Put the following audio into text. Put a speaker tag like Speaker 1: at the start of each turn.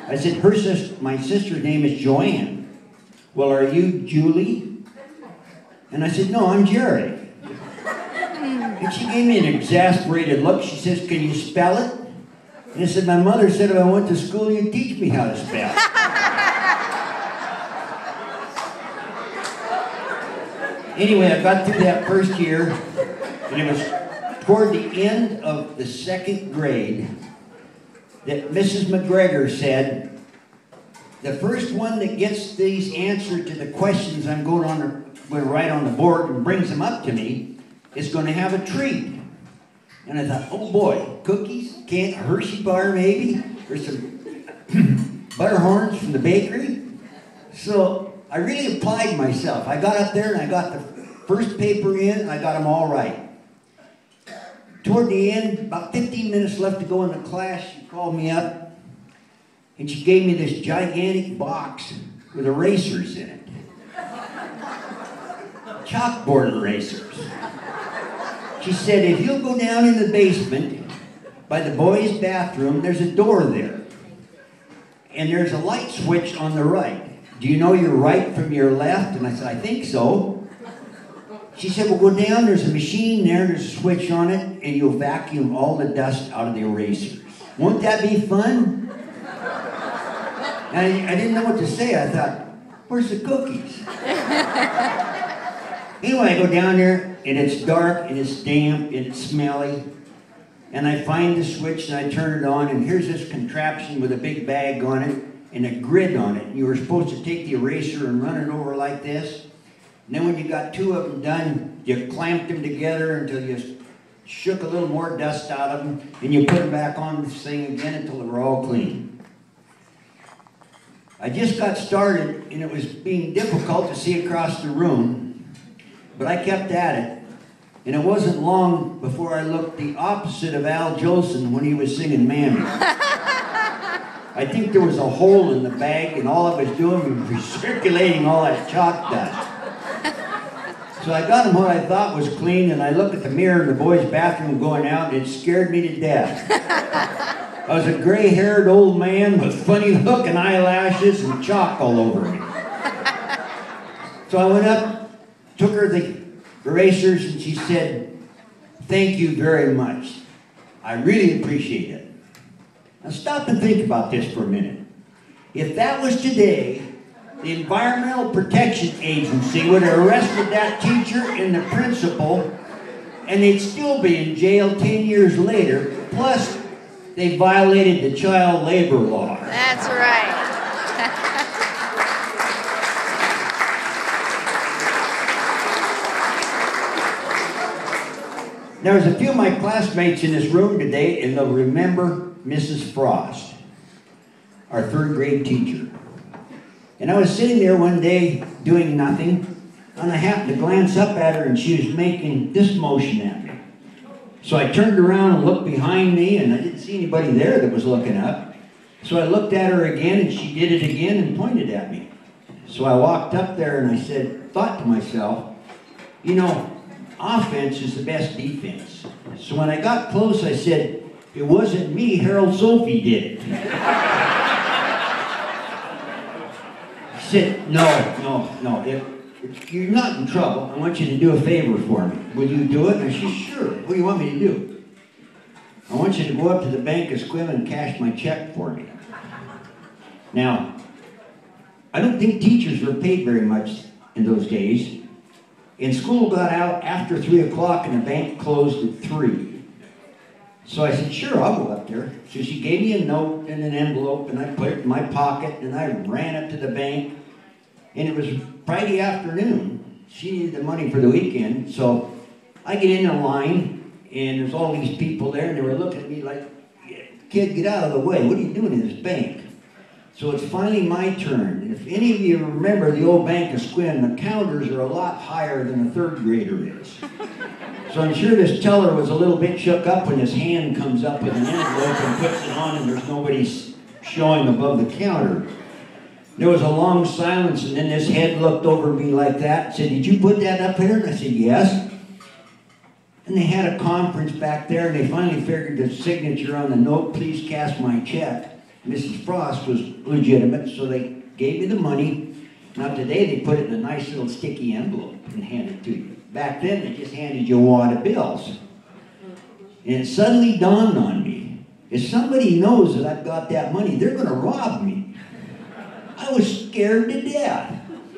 Speaker 1: I said, my sister's name is Joanne. Well, are you Julie? And I said, no, I'm Jerry. And she gave me an exasperated look. She says, can you spell it? And I said, my mother said if I went to school, you'd teach me how to spell. Anyway, I got through that first year, and it was toward the end of the second grade that Mrs. McGregor said, the first one that gets these answers to the questions I'm going to write on the board and brings them up to me is going to have a treat. And I thought, oh boy, cookies, a Hershey bar maybe, or some butter horns from the bakery. So I really applied myself. I got up there and I got the first paper in and I got them all right. Toward the end, about 15 minutes left to go in the class, she called me up and she gave me this gigantic box with erasers in it. Chalkboard erasers. She said, if you'll go down in the basement by the boys' bathroom, there's a door there. And there's a light switch on the right. Do you know your right from your left? And I said, I think so. She said, well, go down, there's a machine there, there's a switch on it, and you'll vacuum all the dust out of the erasers. Won't that be fun? And I didn't know what to say. I thought, where's the cookies? Anyway, I go down there, and it's dark, and it's damp, and it's smelly. And I find the switch, and I turn it on, and here's this contraption with a big bag on it, and a grid on it. You were supposed to take the eraser and run it over like this. And then when you got two of them done, you clamped them together until you shook a little more dust out of them, and you put them back on this thing again until they were all clean. I just got started, and it was being difficult to see across the room. But I kept at it, and it wasn't long before I looked the opposite of Al Jolson when he was singing Mammy. I think there was a hole in the bag, and all I was doing was recirculating all that chalk dust. So I got him what I thought was clean, and I looked at the mirror in the boys' bathroom going out, and it scared me to death. I was a gray-haired old man with funny-looking eyelashes and chalk all over me. So I went up, took her the erasers, and she said, thank you very much. I really appreciate it. Now stop and think about this for a minute. If that was today, the Environmental Protection Agency would have arrested that teacher and the principal, and they'd still be in jail 10 years later, plus they violated the child labor law.
Speaker 2: That's right.
Speaker 1: There's a few of my classmates in this room today, and they'll remember Mrs. Frost, our third grade teacher. And I was sitting there one day doing nothing, and I happened to glance up at her, and she was making this motion at me. So I turned around and looked behind me, and I didn't see anybody there that was looking up. So I looked at her again, and she did it again and pointed at me. So I walked up there, and I thought to myself, you know, offense is the best defense. So when I got close, I said, it wasn't me, Harold Sophie did it. She said, no, if you're not in trouble, I want you to do a favor for me. Will you do it? And I said, sure. What do you want me to do? I want you to go up to the Bank of Sequim and cash my check for me. Now, I don't think teachers were paid very much in those days. And school got out after 3 o'clock and the bank closed at 3. So I said, sure, I'll go up there. So she gave me a note and an envelope, and I put it in my pocket, and I ran up to the bank. And it was Friday afternoon. She needed the money for the weekend. So I get in a line, and there's all these people there, and they were looking at me like, kid, get out of the way. What are you doing in this bank? So it's finally my turn. And if any of you remember the old Bank of Sequim, the counters are a lot higher than a third grader is. So I'm sure this teller was a little bit shook up when his hand comes up with an envelope and puts it on, and there's nobody showing above the counter. There was a long silence, and then this head looked over me like that and said, did you put that up here? And I said, yes. And they had a conference back there, and they finally figured the signature on the note, please cash my check. Mrs. Frost was legitimate, so they gave me the money. Now today they put it in a nice little sticky envelope and hand it to you. Back then they just handed you a wad of bills. And it suddenly dawned on me, if somebody knows that I've got that money, they're going to rob me. I was scared to death.